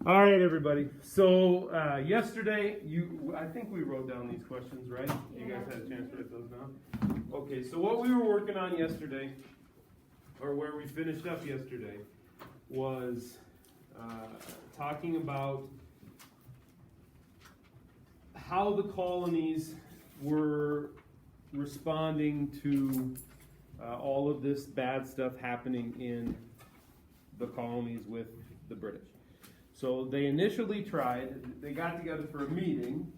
All right, everybody. So yesterday, I think we wrote down these questions, right? You guys had a chance to write those down? Okay, so what we were working on yesterday, or where we finished up yesterday, was talking about how the colonies were responding to all of this bad stuff happening in the colonies with the British. So they initially they got together for a meeting,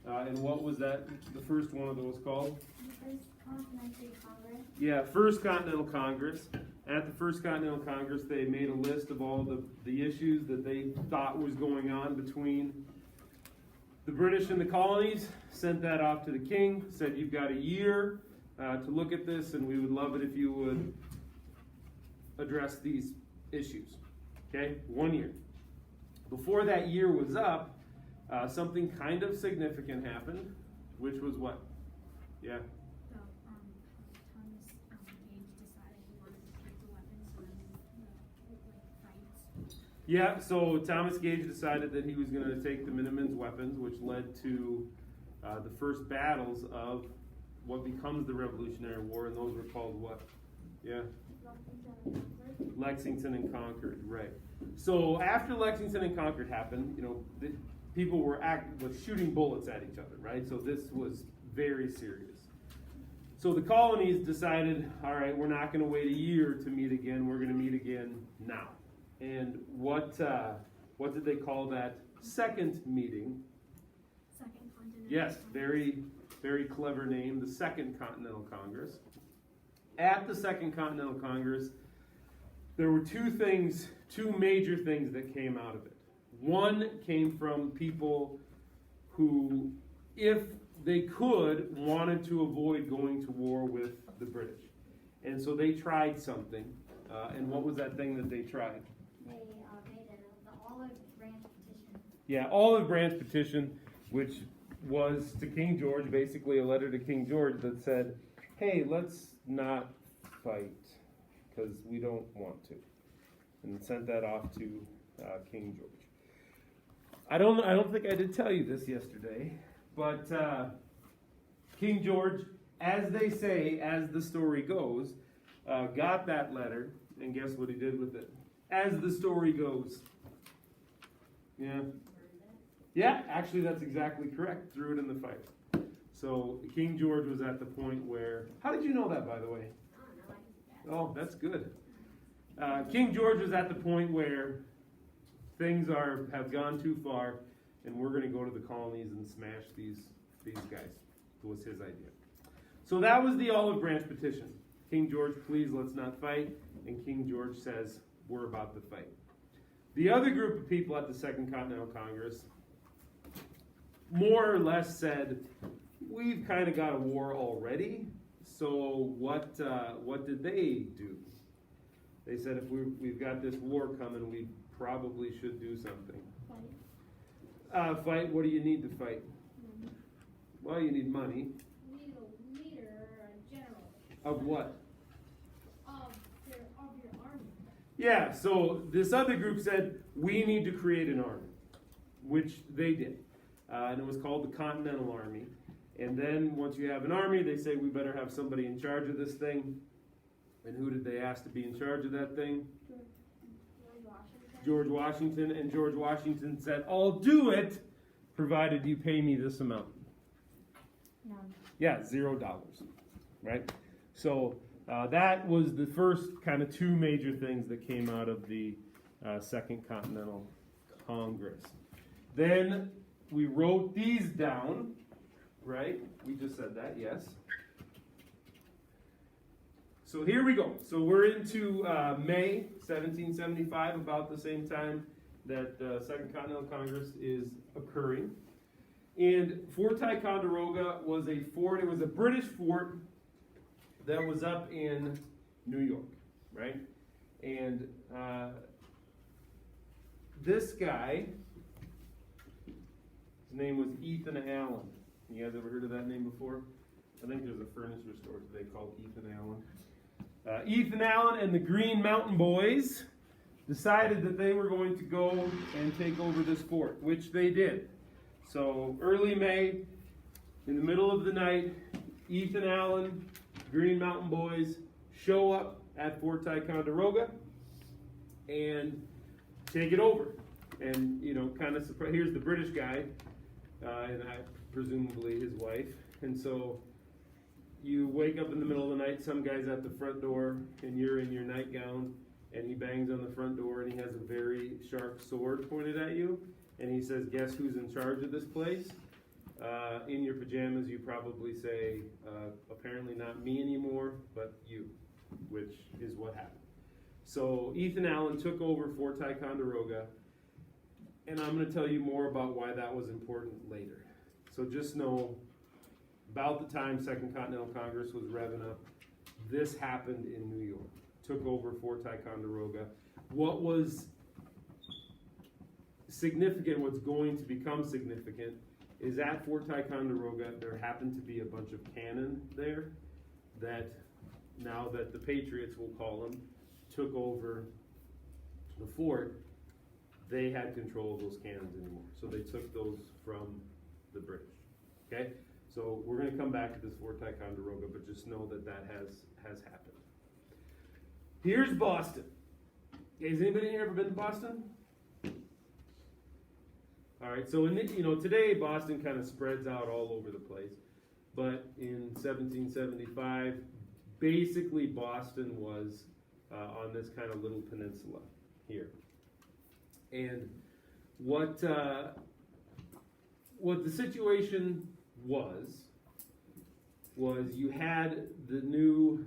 and what was that, the first one of those called? The First Continental Congress. Yeah, First Continental Congress. At the First Continental Congress, they made a list of all the issues that they thought was going on between the British and the colonies, sent that off to the king, said you've got a year to look at this, and we would love it if you would address these issues. Okay, 1 year. Before that year was up, something kind of significant happened, which was what? Yeah. So, Thomas Gage decided he wanted to take the weapons and fights. Yeah, so Thomas Gage decided that he was going to take the Minutemen's weapons, which led to the first battles of what becomes the Revolutionary War, and those were called what? Yeah? Lexington and Concord, right. So after Lexington and Concord happened, people were shooting bullets at each other, right? So this was very serious. So the colonies decided, all right, we're not going to wait a year to meet again. We're going to meet again now. And what did they call that second meeting? Second Continental. Yes, very, very clever name, the Second Continental Congress. At the Second Continental Congress, there were two major things that came out of it. One came from people who, if they could, wanted to avoid going to war with the British. And so they tried something. And what was that thing that they tried? They made the Olive Branch Petition. Yeah, Olive Branch Petition, which was to King George, basically a letter to King George that said, hey, let's not fight because we don't want to. And sent that off to King George. I don't think I did tell you this yesterday, but King George, as they say, as the story goes, got that letter, and guess what he did with it? As the story goes. Yeah. Yeah, actually that's exactly correct. Threw it in the fire. So King George was at the point where, how did you know that, by the way? Oh, that's good. King George was at the point where things have gone too far, and we're going to go to the colonies and smash these guys. It was his idea. So that was the Olive Branch Petition. King George, please, let's not fight. And King George says, we're about to fight. The other group of people at the Second Continental Congress more or less said, we've kind of got a war already. So what did they do? They said, if we've got this war coming, we probably should do something. Fight. Fight? What do you need to fight? Well, you need money. You need a leader or a general. Of what? Of your army. Yeah, so this other group said, we need to create an army, which they did. And it was called the Continental Army. And then once you have an army, they say, we better have somebody in charge of this thing. And who did they ask to be in charge of that thing? George Washington. And George Washington said, I'll do it, provided you pay me this amount. None. Yeah, $0, right? So that was the first kind of two major things that came out of the Second Continental Congress. Then we wrote these down, right? We just said that, yes. So here we go. So we're into May 1775, about the same time that the Second Continental Congress is occurring. And Fort Ticonderoga was a fort. It was a British fort that was up in New York, right? And this guy, his name was Ethan Allen. You guys ever heard of that name before? I think there's a furniture store today called Ethan Allen. Ethan Allen and the Green Mountain Boys decided that they were going to go and take over this fort, which they did. So early May, in the middle of the night, Ethan Allen, Green Mountain Boys show up at Fort Ticonderoga and take it over. And, kind of surprise. Here's the British guy, and presumably his wife. And so you wake up in the middle of the night, some guy's at the front door, and you're in your nightgown, and he bangs on the front door, and he has a very sharp sword pointed at you, and he says, "Guess who's in charge of this place?" In your pajamas, you probably say, "Apparently not me anymore, but you," which is what happened. So Ethan Allen took over Fort Ticonderoga, and I'm going to tell you more about why that was important later. So just know, about the time Second Continental Congress was revving up, this happened in New York. Took over Fort Ticonderoga. What was significant, what's going to become significant, is at Fort Ticonderoga, there happened to be a bunch of cannon there that, now that the Patriots, we'll call them, took over the fort, they had control of those cannons anymore. So they took those from the British. Okay? So we're going to come back to this Fort Ticonderoga, but just know that that has happened. Here's Boston. Has anybody here ever been to Boston? All right, so today Boston kind of spreads out all over the place, but in 1775, basically Boston was on this kind of little peninsula here. And what the situation was you had the new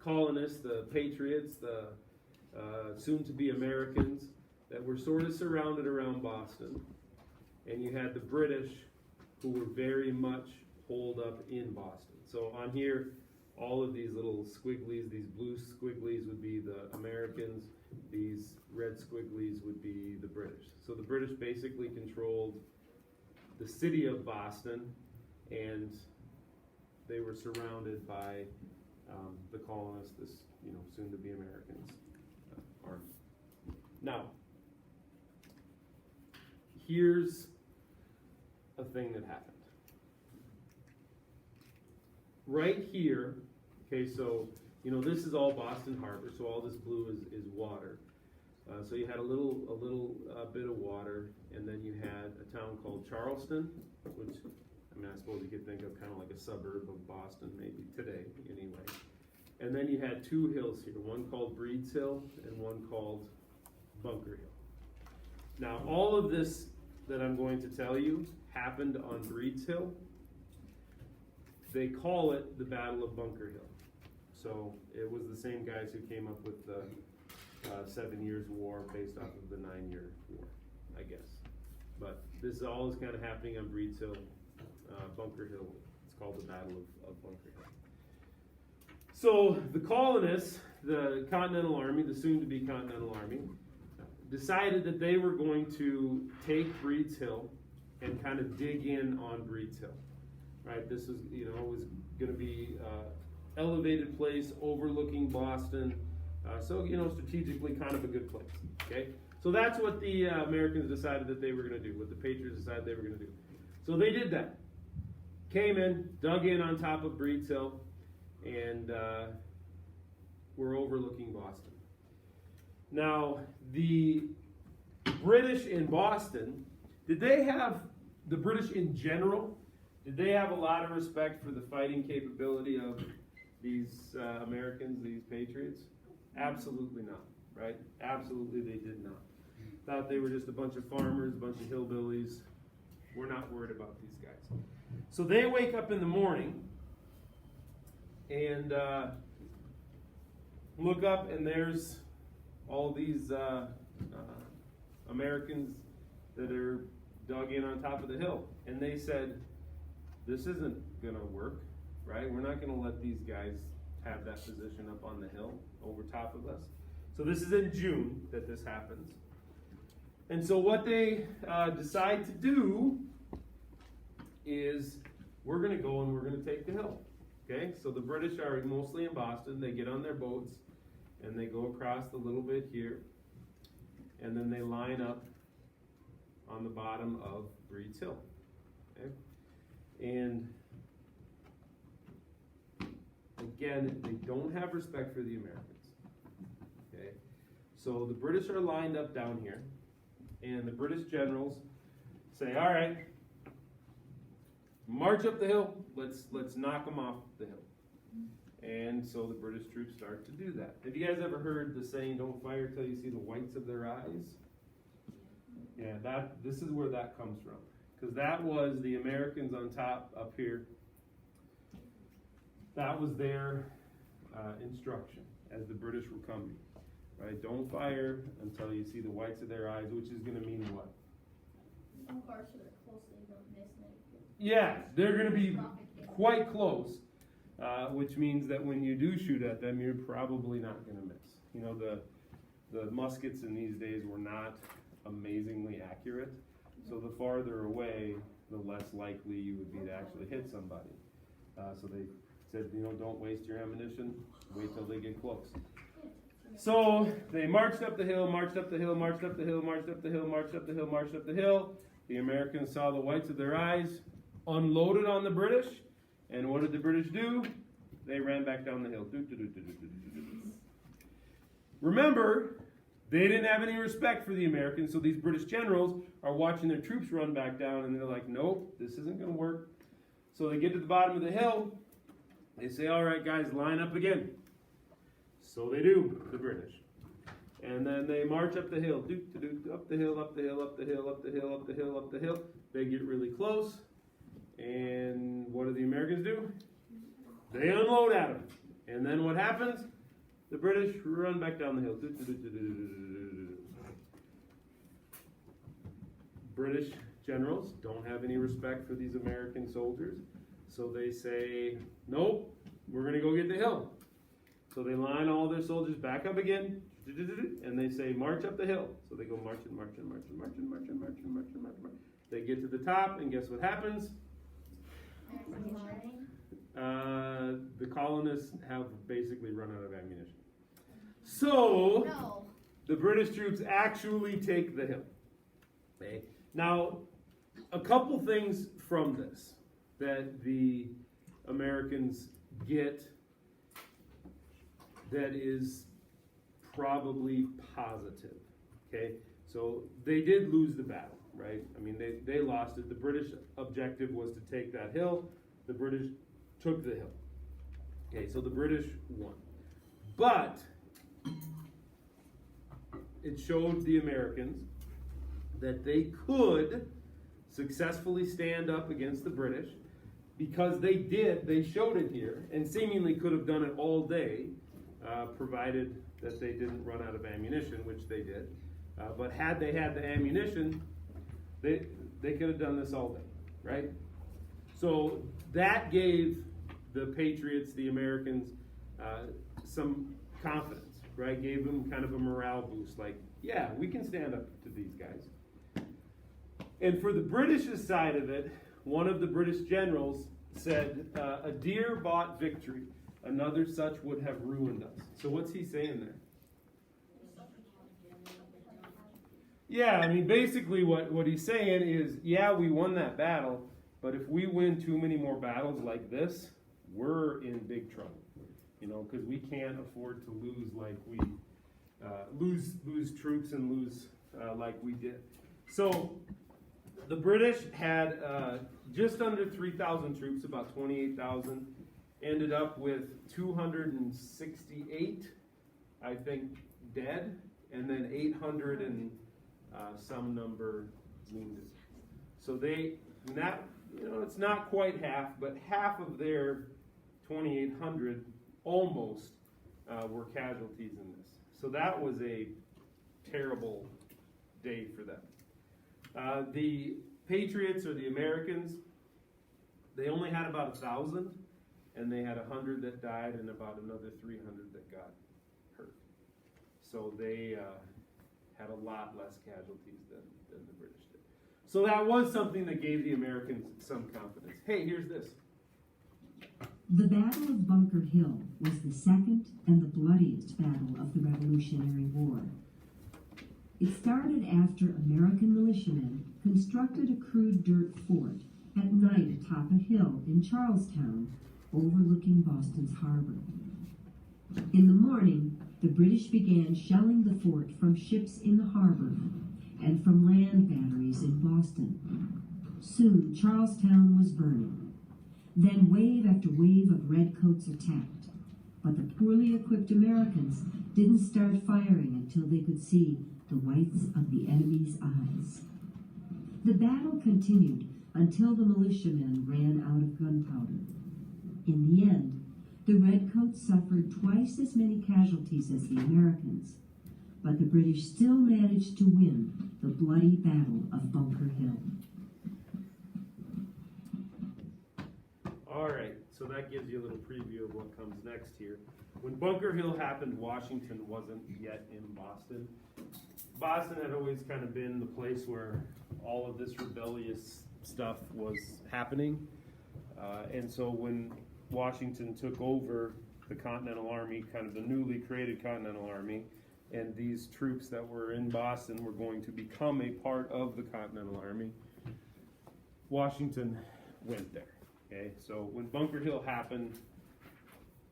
colonists, the Patriots, the soon-to-be Americans, that were sort of surrounded around Boston, and you had the British, who were very much holed up in Boston. So on here, all of these little squigglies, these blue squigglies would be the Americans, these red squigglies would be the British. So the British basically controlled the city of Boston, and they were surrounded by the colonists, this soon-to-be Americans army. Now, here's a thing that happened. Right here, okay, so this is all Boston Harbor, so all this blue is water. So you had a little bit of water, and then you had a town called Charleston, which I suppose you could think of kind of like a suburb of Boston, maybe today, anyway. And then you had two hills here, one called Breed's Hill and one called Bunker Hill. Now, all of this that I'm going to tell you happened on Breed's Hill. They call it the Battle of Bunker Hill. So it was the same guys who came up with the 7 Years' War based off of the 9-Year War, I guess. But this all is kind of happening on Breed's Hill, Bunker Hill. It's called the Battle of Bunker Hill. So the colonists, the Continental Army, the soon-to-be Continental Army, decided that they were going to take Breed's Hill and kind of dig in on Breed's Hill. Right, this was, was going to be elevated place overlooking Boston. So, strategically kind of a good place. Okay, so that's what the Americans decided that they were going to do. What the Patriots decided they were going to do. So they did that. Came in, dug in on top of Breed's Hill, and were overlooking Boston. Now, the British in Boston, the British in general, did they have a lot of respect for the fighting capability of these Americans, these Patriots? Absolutely not, right? Absolutely they did not. Thought they were just a bunch of farmers, a bunch of hillbillies. We're not worried about these guys. So they wake up in the morning and look up, and there's all these Americans that are dug in on top of the hill. And they said, this isn't going to work, right? We're not going to let these guys have that position up on the hill over top of us. So this is in June that this happens. And so what they decide to do is, we're going to go and we're going to take the hill. Okay, so the British are mostly in Boston. They get on their boats and they go across a little bit here, and then they line up on the bottom of Breed's Hill. Okay? And again, they don't have respect for the Americans. Okay? So the British are lined up down here, and the British generals say, all right, march up the hill, let's knock them off the hill. And so the British troops start to do that. Have you guys ever heard the saying, don't fire till you see the whites of their eyes? Yeah, this is where that comes from. Because that was the Americans on top up here. That was their instruction as the British were coming. Right? Don't fire until you see the whites of their eyes, which is going to mean what? Of course, they're closely don't miss it. Yeah, they're going to be quite close, which means that when you do shoot at them, you're probably not going to miss. You know, the muskets in these days were not amazingly accurate, so the farther away, the less likely you would be to actually hit somebody. So they said, you know, don't waste your ammunition, wait till they get close. So they marched up the hill, marched up the hill, marched up the hill, marched up the hill, marched up the hill, marched up the hill. The Americans saw the whites of their eyes, unloaded on the British, and what did the British do? They ran back down the hill. Remember, they didn't have any respect for the Americans, so these British generals are watching their troops run back down, and they're like, nope, this isn't going to work. So they get to the bottom of the hill. They say, all right, guys, line up again. So they do, the British. And then they march up the hill, up the hill, up the hill, up the hill, up the hill, up the hill, up the hill. They get really close. And what do the Americans do? They unload at them. And then what happens? The British run back down the hill. British generals don't have any respect for these American soldiers. So they say, nope, we're going to go get the hill. So they line all their soldiers back up again, and they say, march up the hill. So they go marching, marching, marching, marching, marching, marching, marching, marching. They get to the top, and guess what happens? The colonists have basically run out of ammunition. So the British troops actually take the hill. Okay. Now, a couple things from this that the Americans get that is probably positive. Okay, so they did lose the battle, right? I mean, they lost it. The British objective was to take that hill. The British took the hill. Okay, so the British won. But it showed the Americans that they could successfully stand up against the British, because they showed it here, and seemingly could have done it all day, provided that they didn't run out of ammunition, which they did. But had they had the ammunition, they could have done this all day, right? So that gave the Patriots, the Americans, some confidence, right? Gave them kind of a morale boost, like, yeah, we can stand up to these guys. And for the British side of it, one of the British generals said, a dear bought victory, another such would have ruined us. So what's he saying there? Yeah, I mean, basically what he's saying is, yeah, we won that battle, but if we win too many more battles like this, we're in big trouble. You know, because we can't afford to lose like we lose troops and lose like we did. So the British had just under 3,000 troops, about 28,000. Ended up with 268, I think, dead, and then 800 and some number wounded. So it's not quite half, but half of their 2,800 almost were casualties in this. So that was a terrible day for them. The Patriots, or the Americans, they only had about 1,000, and they had 100 that died and about another 300 that got hurt. So they had a lot less casualties than the British did. So that was something that gave the Americans some confidence. Hey, here's this. The Battle of Bunker Hill was the second and the bloodiest battle of the Revolutionary War. It started after American militiamen constructed a crude dirt fort at night atop a hill in Charlestown, overlooking Boston's harbor. In the morning, the British began shelling the fort from ships in the harbor and from land batteries in Boston. Soon, Charlestown was burning. Then wave after wave of redcoats attacked, but the poorly equipped Americans didn't start firing until they could see the whites of the enemy's eyes. The battle continued until the militiamen ran out of gunpowder. In the end, the redcoats suffered twice as many casualties as the Americans, but the British still managed to win the bloody Battle of Bunker Hill. All right, so that gives you a little preview of what comes next here. When Bunker Hill happened, Washington wasn't yet in Boston. Boston had always kind of been the place where all of this rebellious stuff was happening. And so when Washington took over the Continental Army, kind of the newly created Continental Army, and these troops that were in Boston were going to become a part of the Continental Army, Washington went there. Okay, so when Bunker Hill happened,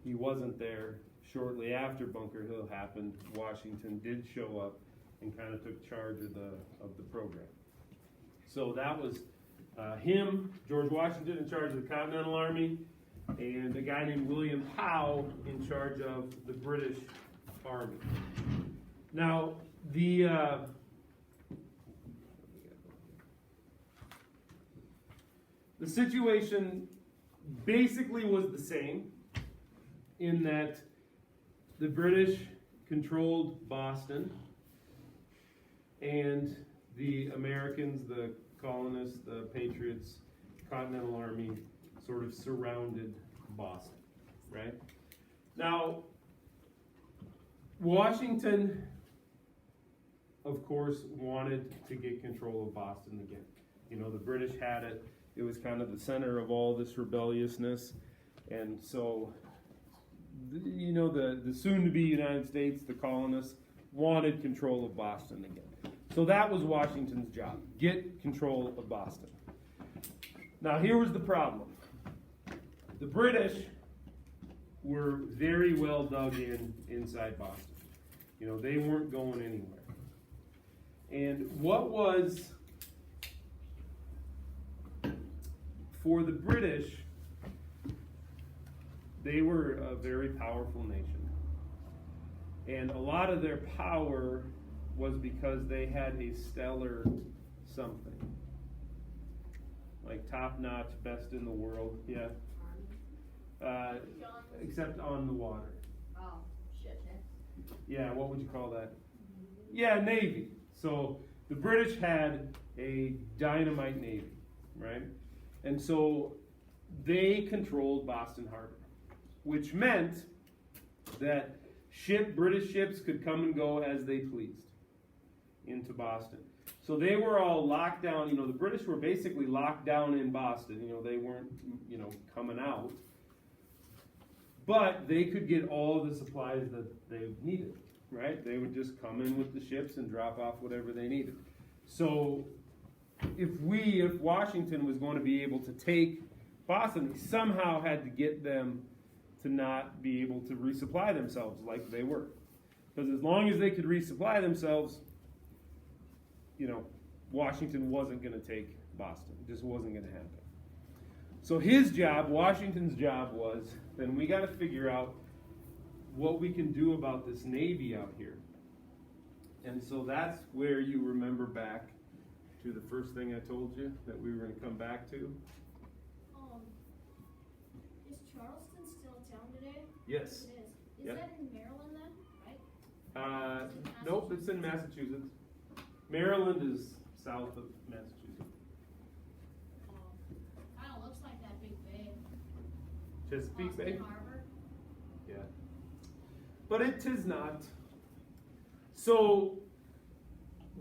he wasn't there. Shortly after Bunker Hill happened, Washington did show up and kind of took charge of the program. So that was him, George Washington, in charge of the Continental Army, and a guy named William Howe in charge of the British Army. Now, the situation basically was the same in that the British controlled Boston and the Americans, the colonists, the patriots, Continental Army sort of surrounded Boston, right? Now, Washington, of course, wanted to get control of Boston again. You know, the British had it. It was kind of the center of all this rebelliousness. And so, you know, the soon-to-be United States, the colonists, wanted control of Boston again. So that was Washington's job, get control of Boston. Now, here was the problem. The British were very well dug inside Boston. You know, they weren't going anywhere. And what was, for the British, they were a very powerful nation. And a lot of their power was because they had a stellar something. Like top-notch, best in the world, yeah. Except on the water. Oh, shit, Yeah, what would you call that? Yeah, Navy. So the British had a dynamite Navy, right? And so they controlled Boston Harbor, which meant that British ships could come and go as they pleased into Boston. So they were all locked down. You know, the British were basically locked down in Boston. You know, they weren't, you know, coming out. But they could get all the supplies that they needed, right? They would just come in with the ships and drop off whatever they needed. So if Washington was going to be able to take Boston, we somehow had to get them to not be able to resupply themselves like they were. Because as long as they could resupply themselves, you know, Washington wasn't going to take Boston. It just wasn't going to happen. So his job, Washington's job was, then we got to figure out what we can do about this Navy out here. And so that's where you remember back to the first thing I told you that we were going to come back to. Is Charleston still a town today? Yes. It is. Is Yep. that in Maryland then, right? Nope, it's in Massachusetts. Maryland is south of Massachusetts. Kind of looks like that big bay. Chesapeake Bay? Boston Harbor. Yeah. But it is not. So,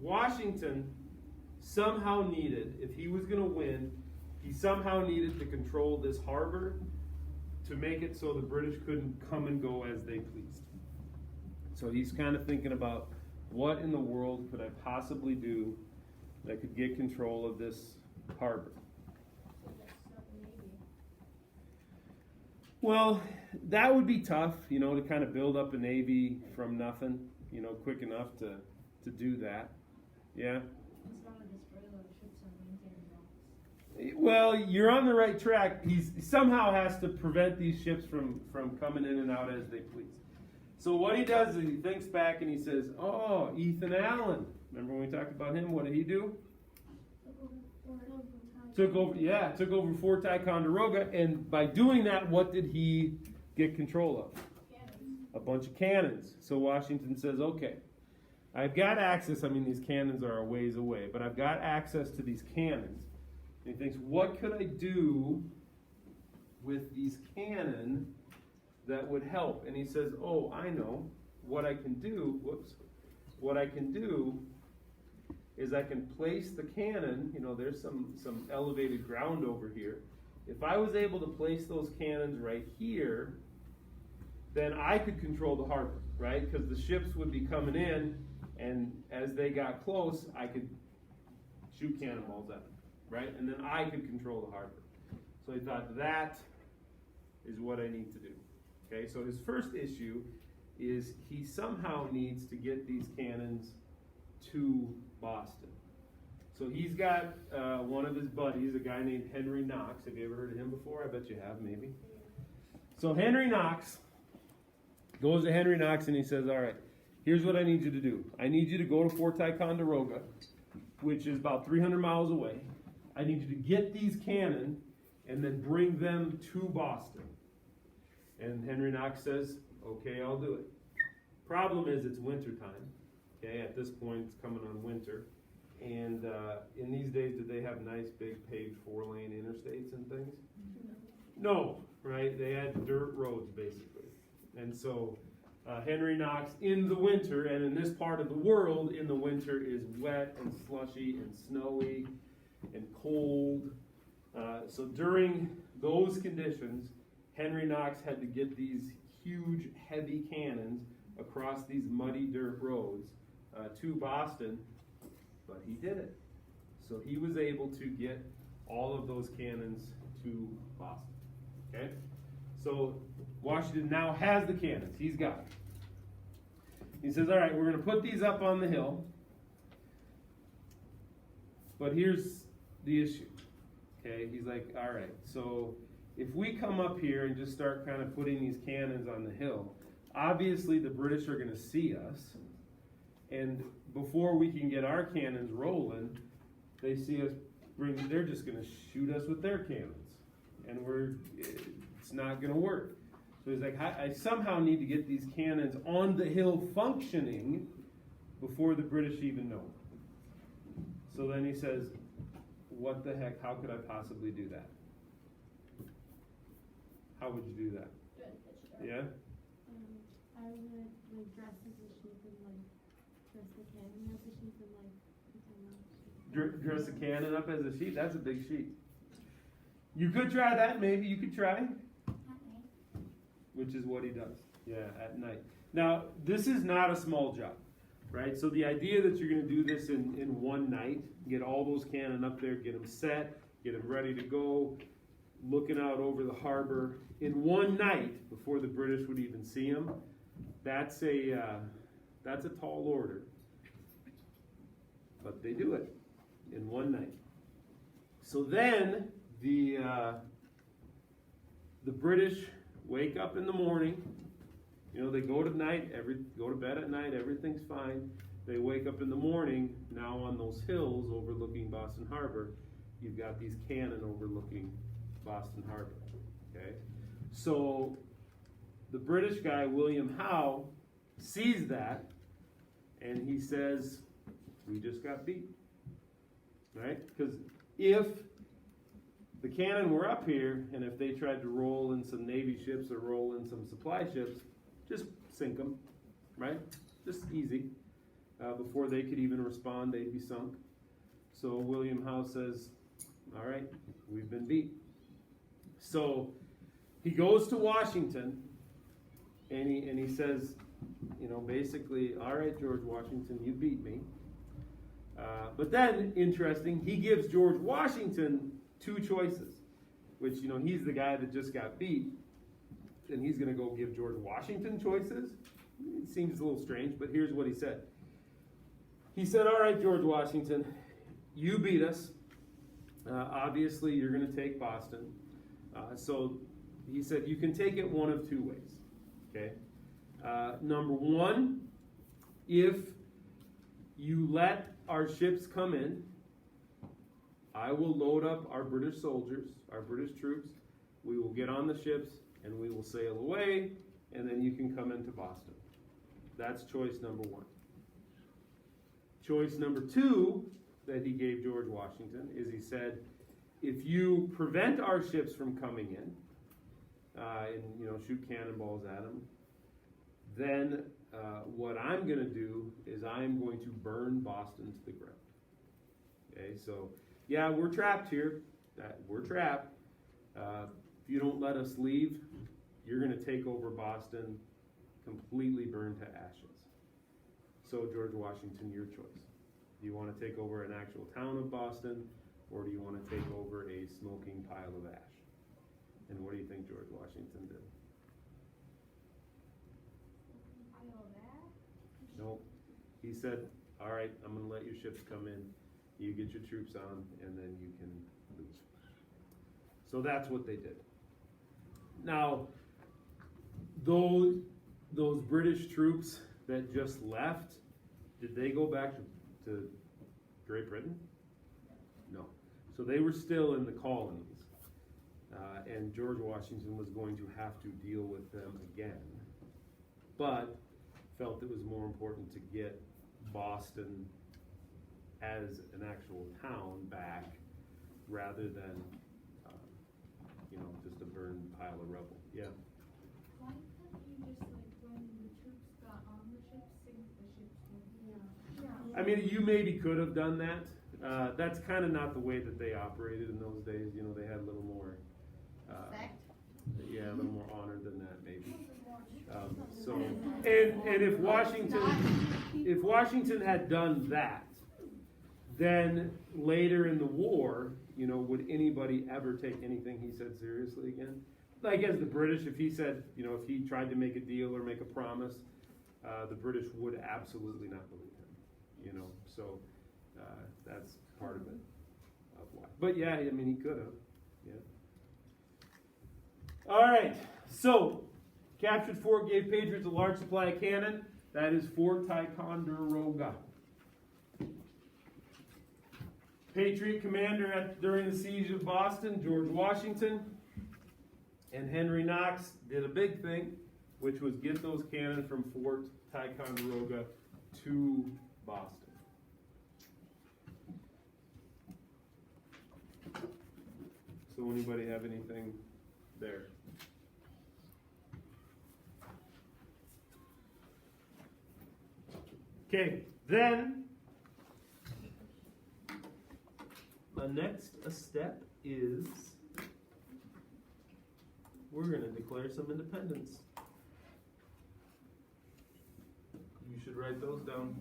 Washington somehow needed, if he was going to win, he somehow needed to control this harbor to make it so the British couldn't come and go as they pleased. So he's kind of thinking about, what in the world could I possibly do that could get control of this harbor? Well, that would be tough, to kind of build up a navy from nothing, quick enough to do that. Yeah. Well, you're on the right track. He somehow has to prevent these ships from coming in and out as they please. So what he does is he thinks back and he says, oh, Ethan Allen. Remember when we talked about him? What did he do? Took over Fort Ticonderoga, and by doing that, what did he get control of? Cannons. A bunch of cannons. So Washington says, okay, I've got access. I mean, these cannons are a ways away, but I've got access to these cannons. And he thinks, what could I do with these cannon that would help? And he says, oh, I know what I can do. What I can do is I can place the cannon, there's some elevated ground over here. If I was able to place those cannons right here, then I could control the harbor, right? Because the ships would be coming in, and as they got close, I could shoot cannonballs at them, right? And then I could control the harbor. So he thought, that is what I need to do. Okay, so his first issue is he somehow needs to get these cannons to Boston. So he's got one of his buddies, a guy named Henry Knox. Have you ever heard of him before? I bet you have, maybe. So Henry Knox goes to Henry Knox and he says, all right, here's what I need you to do. I need you to go to Fort Ticonderoga, which is about 300 miles away. I need you to get these cannon and then bring them to Boston. And Henry Knox says, okay, I'll do it. Problem is, it's winter time. Okay, at this point, it's coming on winter. And in these days, did they have nice, big, paved 4-lane interstates and things? No, right? They had dirt roads, basically. And so Henry Knox, in the winter, and in this part of the world, in the winter, is wet and slushy and snowy and cold. So during those conditions, Henry Knox had to get these huge, heavy cannons across these muddy dirt roads to Boston, but he did it. So he was able to get all of those cannons to Boston. Okay? So Washington now has the cannons. He's got it. He says, all right, we're going to put these up on the hill. But here's the issue. Okay? He's like, all right, so if we come up here and just start kind of putting these cannons on the hill, obviously the British are going to see us. And before we can get our cannons rolling, they see us they're just going to shoot us with their cannons. And it's not going to work. So he's like, I somehow need to get these cannons on the hill functioning before the British even know. So then he says, what the heck, how could I possibly do that? How would you do that? Yeah? I would dress as a sheep and dress the cannon as a sheep and pretend Dress a cannon up as a sheep? That's a big sheep. You could try that, maybe. You could try. Which is what he does. Yeah, at night. Now, this is not a small job, right? So the idea that you're going to do this in one night, get all those cannon up there, get them set, get them ready to go, looking out over the harbor in one night before the British would even see them, that's a tall order. But they do it in one night. So then the British wake up in the morning. They go to bed at night. Everything's fine. They wake up in the morning. Now on those hills overlooking Boston Harbor, you've got these cannon overlooking Boston Harbor. Okay, so the British guy William Howe sees that, and he says, "We just got beat." Right? Because if the cannon were up here, and if they tried to roll in some Navy ships or roll in some supply ships, just sink them, right? Just easy. Before they could even respond, they'd be sunk. So William Howe says, all right, we've been beat. So he goes to Washington, and he says, you know, basically, all right, George Washington, you beat me. But then, interesting, he gives George Washington two choices, which, you know, he's the guy that just got beat, and he's going to go give George Washington choices. It seems a little strange, but here's what he said. He said, all right, George Washington, you beat us. Obviously, you're going to take Boston. So he said, you can take it one of two ways. Okay. Number one, if you let our ships come in, I will load up our British soldiers, our British troops. We will get on the ships and we will sail away, and then you can come into Boston. That's choice number one. Choice number two that he gave George Washington is he said, if you prevent our ships from coming in, and you know, shoot cannonballs at them, then what I'm going to do is I'm going to burn Boston to the ground. Okay, so yeah, we're trapped here. We're trapped. If you don't let us leave, you're going to take over Boston, completely burned to ashes. So George Washington, your choice. Do you want to take over an actual town of Boston, or do you want to take over a smoking pile of ash? And what do you think George Washington did? Nope. He said, all right, I'm going to let your ships come in. You get your troops on, and then you can leave. So that's what they did. Now, those British troops that just left, did they go back to Great Britain? No. So they were still in the colonies. And George Washington was going to have to deal with them again. But felt it was more important to get Boston as an actual town back rather than, you know, just a burned pile of rubble. Yeah. Why couldn't you just, like, when the troops got on the ships, sink the ships with? Yeah. I mean, you maybe could have done that. That's kind of not the way that they operated in those days. You know, they had a little more, yeah, a little more honor than that, maybe. So, and if Washington had done that, then later in the war, you know, would anybody ever take anything he said seriously again? Like as the British, if he said, you know, if he tried to make a deal or make a promise, the British would absolutely not believe him, you know. So that's part of it, of why. But yeah, I mean, he could have, yeah. All right, so captured fort gave Patriots a large supply of cannon. That is Fort Ticonderoga. Patriot commander during the siege of Boston, George Washington, and Henry Knox did a big thing, which was get those cannon from Fort Ticonderoga to Boston. So anybody have anything there? Okay, then the next step is we're going to declare some independence. You should write those down.